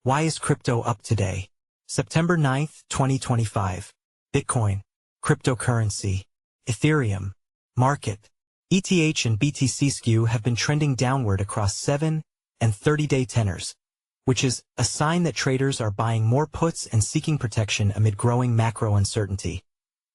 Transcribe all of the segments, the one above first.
Why is crypto up today? September 9, 2025. Bitcoin, cryptocurrency, Ethereum, market. ETH and BTC skew have been trending downward across 7 and 30-day tenors, which is a sign that traders are buying more puts and seeking protection amid growing macro uncertainty,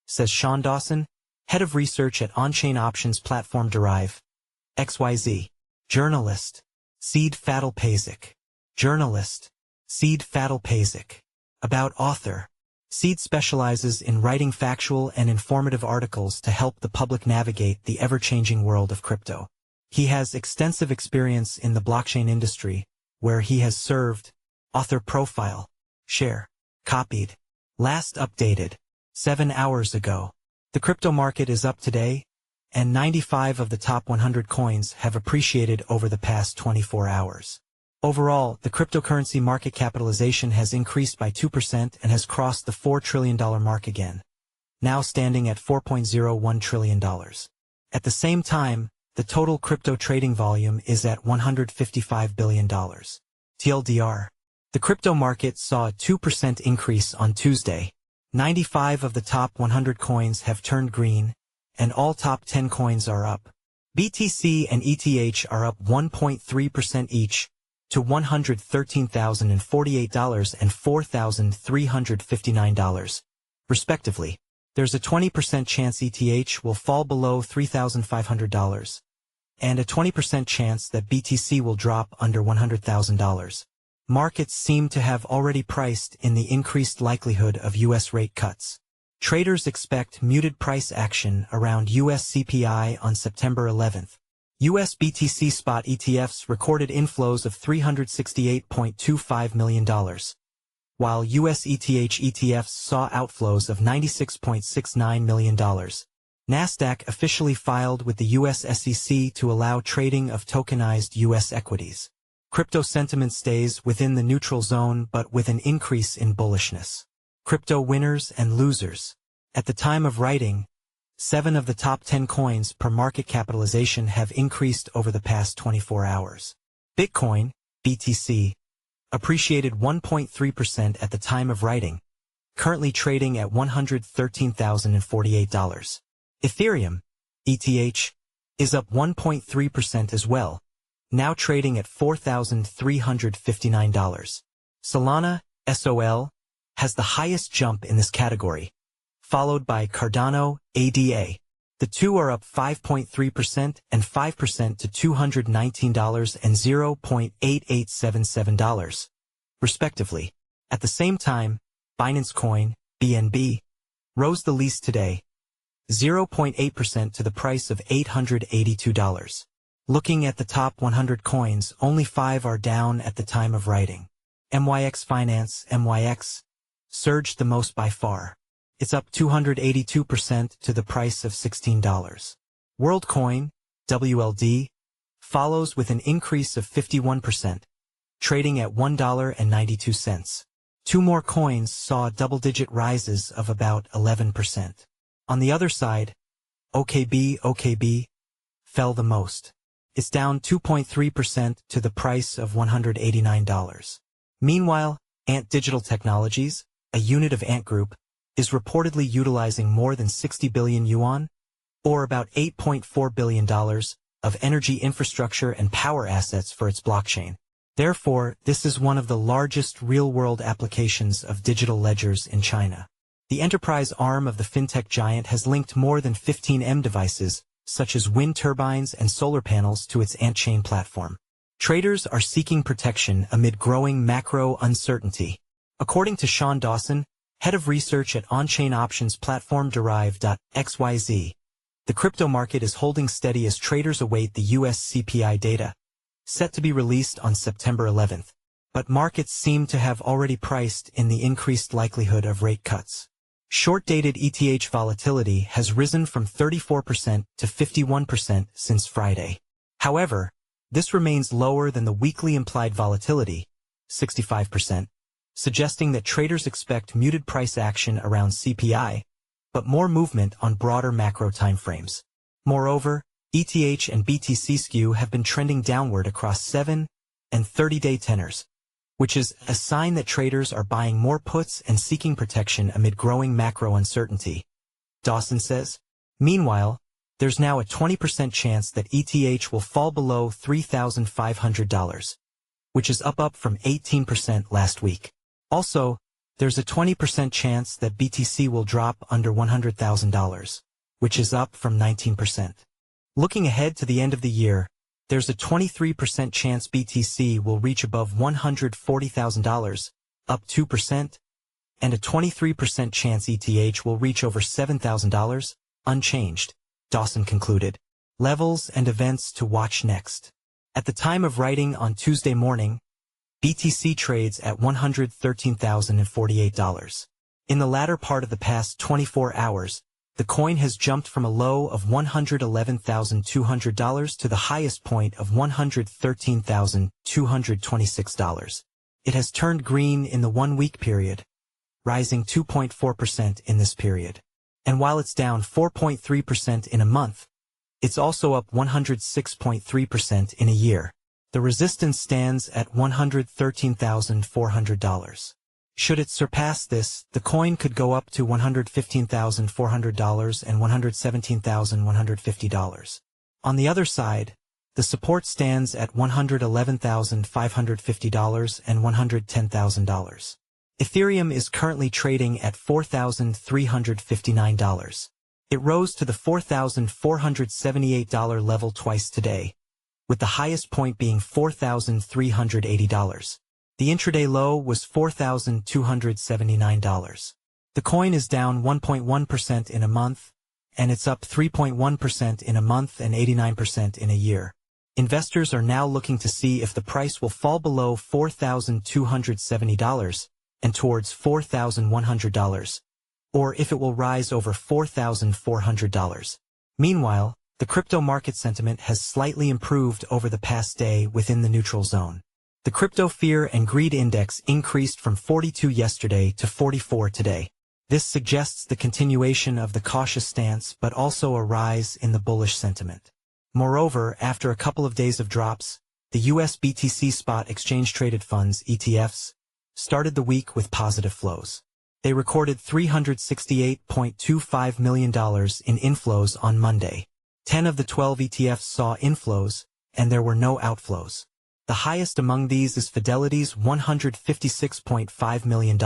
says Sean Dawson, head of research at onchain options platform Derive.xyz. Journalist, Fadilpašić. Journalist, Fadilpašić. About author. Seed specializes in writing factual and informative articles to help the public navigate the ever-changing world of crypto. He has extensive experience in the blockchain industry, where he has served. Author profile. Share. Copied. Last updated 7 hours ago. The crypto market is up today, and 95 of the top 100 coins have appreciated over the past 24 hours. Overall, the cryptocurrency market capitalization has increased by 2% and has crossed the $4 trillion mark again, now standing at $4.01 trillion. At the same time, the total crypto trading volume is at $155 billion. TLDR. The crypto market saw a 2% increase on Tuesday. 95 of the top 100 coins have turned green, and all top 10 coins are up. BTC and ETH are up 1.3% each, to $113,048 and $4,359, respectively. There's a 20% chance ETH will fall below $3,500, and a 20% chance that BTC will drop under $100,000. Markets seem to have already priced in the increased likelihood of U.S. rate cuts. Traders expect muted price action around U.S. CPI on September 11th. U.S. BTC spot ETFs recorded inflows of $368.25 million, while U.S. ETH ETFs saw outflows of $96.69 million. Nasdaq officially filed with the U.S. SEC to allow trading of tokenized U.S. equities. Crypto sentiment stays within the neutral zone but with an increase in bullishness. Crypto winners and losers. At the time of writing, 7 of the top 10 coins per market capitalization have increased over the past 24 hours. Bitcoin, BTC, appreciated 1.3% at the time of writing, currently trading at $113,048. Ethereum, ETH, is up 1.3% as well, now trading at $4,359. Solana, SOL, has the highest jump in this category, followed by Cardano, ADA. The two are up 5.3% and 5% to $219 and $0.8877, respectively. At the same time, Binance Coin, BNB, rose the least today, 0.8% to the price of $882. Looking at the top 100 coins, only 5 are down at the time of writing. MYX Finance, MYX, surged the most by far. It's up 282% to the price of $16. WorldCoin, WLD, follows with an increase of 51%, trading at $1.92. 2 more coins saw double-digit rises of about 11%. On the other side, OKB fell the most. It's down 2.3% to the price of $189. Meanwhile, Ant Digital Technologies, a unit of Ant Group, is reportedly utilizing more than 60 billion yuan, or about $8.4 billion, of energy infrastructure and power assets for its blockchain. Therefore, this is one of the largest real-world applications of digital ledgers in China. The enterprise arm of the fintech giant has linked more than 15M devices, such as wind turbines and solar panels, to its Ant Chain platform. Traders are seeking protection amid growing macro uncertainty. According to Sean Dawson, head of research at onchain options platform Derive.xyz, the crypto market is holding steady as traders await the U.S. CPI data, set to be released on September 11th. But markets seem to have already priced in the increased likelihood of rate cuts. Short-dated ETH volatility has risen from 34% to 51% since Friday. However, this remains lower than the weekly implied volatility, 65%, suggesting that traders expect muted price action around CPI, but more movement on broader macro timeframes. Moreover, ETH and BTC skew have been trending downward across 7 and 30-day tenors, which is a sign that traders are buying more puts and seeking protection amid growing macro uncertainty. Dawson says. Meanwhile, there's now a 20% chance that ETH will fall below $3,500, which is up from 18% last week. Also, there's a 20% chance that BTC will drop under $100,000, which is up from 19%. Looking ahead to the end of the year, there's a 23% chance BTC will reach above $140,000, up 2%, and a 23% chance ETH will reach over $7,000, unchanged, Dawson concluded. Levels and events to watch next. At the time of writing on Tuesday morning, BTC trades at $113,048. In the latter part of the past 24 hours, the coin has jumped from a low of $111,200 to the highest point of $113,226. It has turned green in the 1-week period, rising 2.4% in this period. And while it's down 4.3% in a month, it's also up 106.3% in a year. The resistance stands at $113,400. Should it surpass this, the coin could go up to $115,400 and $117,150. On the other side, the support stands at $111,550 and $110,000. Ethereum is currently trading at $4,359. It rose to the $4,478 level twice today, with the highest point being $4,380. The intraday low was $4,279. The coin is down 1.1% in a month, and it's up 3.1% in a month and 89% in a year. Investors are now looking to see if the price will fall below $4,270 and towards $4,100, or if it will rise over $4,400. Meanwhile, the crypto market sentiment has slightly improved over the past day within the neutral zone. The crypto fear and greed index increased from 42 yesterday to 44 today. This suggests the continuation of the cautious stance but also a rise in the bullish sentiment. Moreover, after a couple of days of drops, the US BTC spot exchange-traded funds, ETFs, started the week with positive flows. They recorded $368.25 million in inflows on Monday. 10 of the 12 ETFs saw inflows, and there were no outflows. The highest among these is Fidelity's $156.5 million,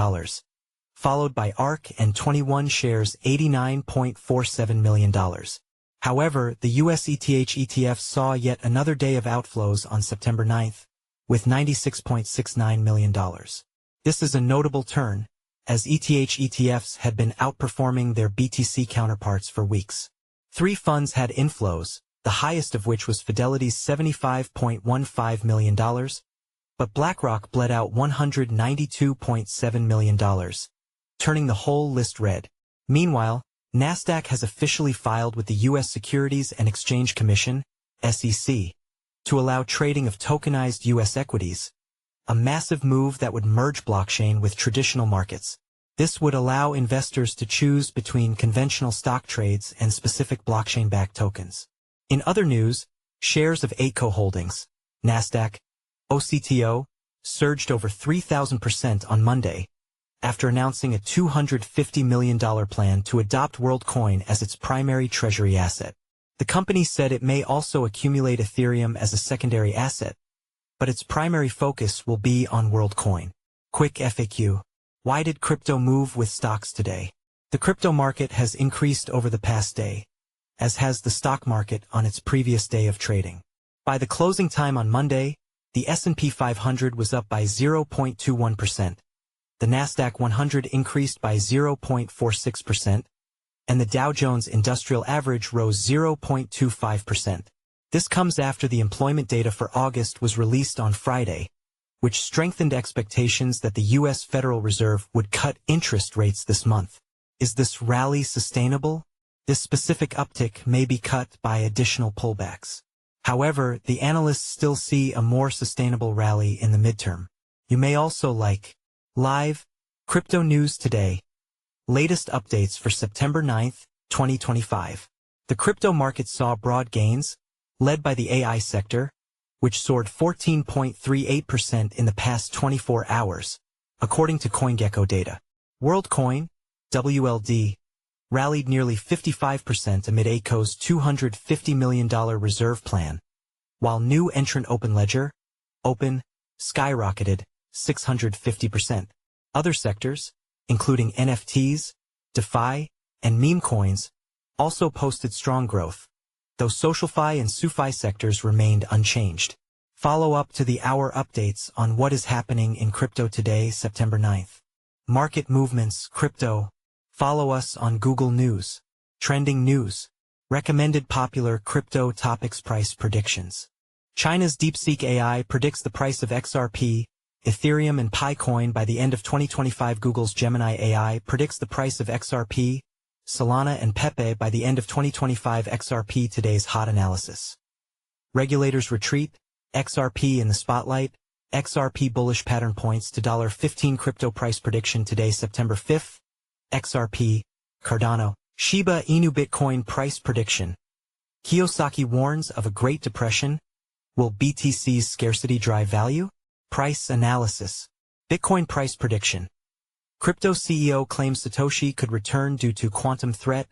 followed by ARK and 21 shares $89.47 million. However, the US ETH ETF saw yet another day of outflows on September 9th, with $96.69 million. This is a notable turn, as ETH ETFs had been outperforming their BTC counterparts for weeks. 3 funds had inflows, the highest of which was Fidelity's $75.15 million, but BlackRock bled out $192.7 million, turning the whole list red. Meanwhile, Nasdaq has officially filed with the U.S. Securities and Exchange Commission, SEC, to allow trading of tokenized U.S. equities, a massive move that would merge blockchain with traditional markets. This would allow investors to choose between conventional stock trades and specific blockchain-backed tokens. In other news, shares of ACO Holdings, Nasdaq, OCTO, surged over 3,000% on Monday, after announcing a $250 million plan to adopt WorldCoin as its primary treasury asset. The company said it may also accumulate Ethereum as a secondary asset, but its primary focus will be on WorldCoin. Quick FAQ. Why did crypto move with stocks today? The crypto market has increased over the past day, as has the stock market on its previous day of trading. By the closing time on Monday, the S&P 500 was up by 0.21%, the Nasdaq 100 increased by 0.46%, and the Dow Jones Industrial Average rose 0.25%. This comes after the employment data for August was released on Friday, which strengthened expectations that the U.S. Federal Reserve would cut interest rates this month. Is this rally sustainable? This specific uptick may be cut by additional pullbacks. However, the analysts still see a more sustainable rally in the midterm. You may also like live crypto news today. Latest updates for September 9th, 2025. The crypto market saw broad gains, led by the AI sector, which soared 14.38% in the past 24 hours, according to CoinGecko data. WorldCoin, WLD, rallied nearly 55% amid ACO's $250 million reserve plan, while new entrant OpenLedger, Open, skyrocketed 650%. Other sectors, including NFTs, DeFi, and meme coins, also posted strong growth, though SocialFi and SuFi sectors remained unchanged. Follow up to the hour updates on what is happening in crypto today, September 9th. Market movements, crypto. Follow us on Google News. Trending news. Recommended popular crypto topics. Price predictions. China's DeepSeek AI predicts the price of XRP, Ethereum and Picoin by the end of 2025. Google's Gemini AI predicts the price of XRP, Solana and Pepe by the end of 2025. XRP today's hot analysis. Regulators retreat, XRP in the spotlight, XRP bullish pattern points to $15 crypto price prediction today September 5th, XRP, Cardano, Shiba Inu Bitcoin price prediction. Kiyosaki warns of a Great Depression. Will BTC's scarcity drive value? Price analysis. Bitcoin price prediction. Crypto CEO claims Satoshi could return due to quantum threat.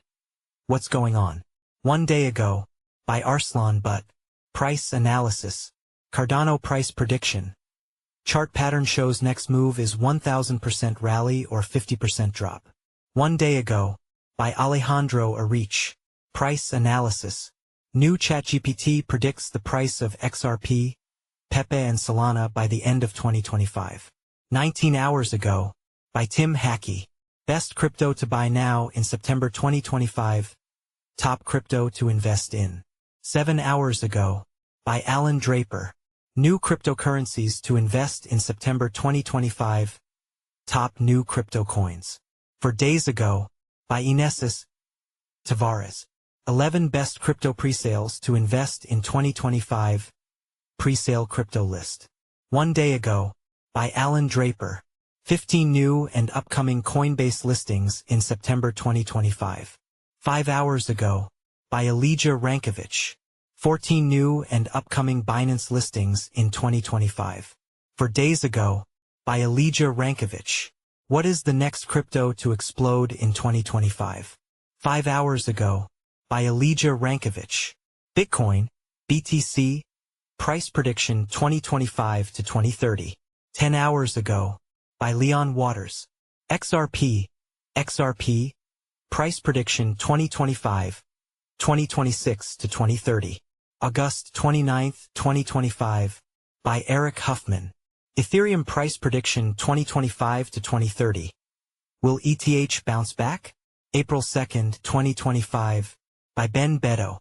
What's going on? 1 day ago, by Arslan Butt. Price analysis. Cardano price prediction. Chart pattern shows next move is 1000% rally or 50% drop. 1 day ago, by Alejandro Arich. Price analysis. New ChatGPT predicts the price of XRP, Pepe and Solana by the end of 2025. 19 hours ago, by Tim Hackey. Best crypto to buy now in September 2025. Top crypto to invest in. 7 hours ago, by Alan Draper. New cryptocurrencies to invest in September 2025. Top new crypto coins. 4 days ago, by Inesis Tavares. 11 best crypto presales to invest in 2025. Presale crypto list. 1 day ago, by Alan Draper. 15 new and upcoming Coinbase listings in September 2025. 5 hours ago, by Elijah Rankovich. 14 new and upcoming Binance listings in 2025. 4 days ago, by Elijah Rankovich. What is the next crypto to explode in 2025? 5 hours ago, by Elijah Rankovich. Bitcoin, BTC, price prediction 2025 to 2030. 10 hours ago, by Leon Waters. XRP, price prediction 2025, 2026 to 2030. August 29, 2025, by Eric Huffman. Ethereum price prediction 2025 to 2030. Will ETH bounce back? April 2, 2025, by Ben Beto.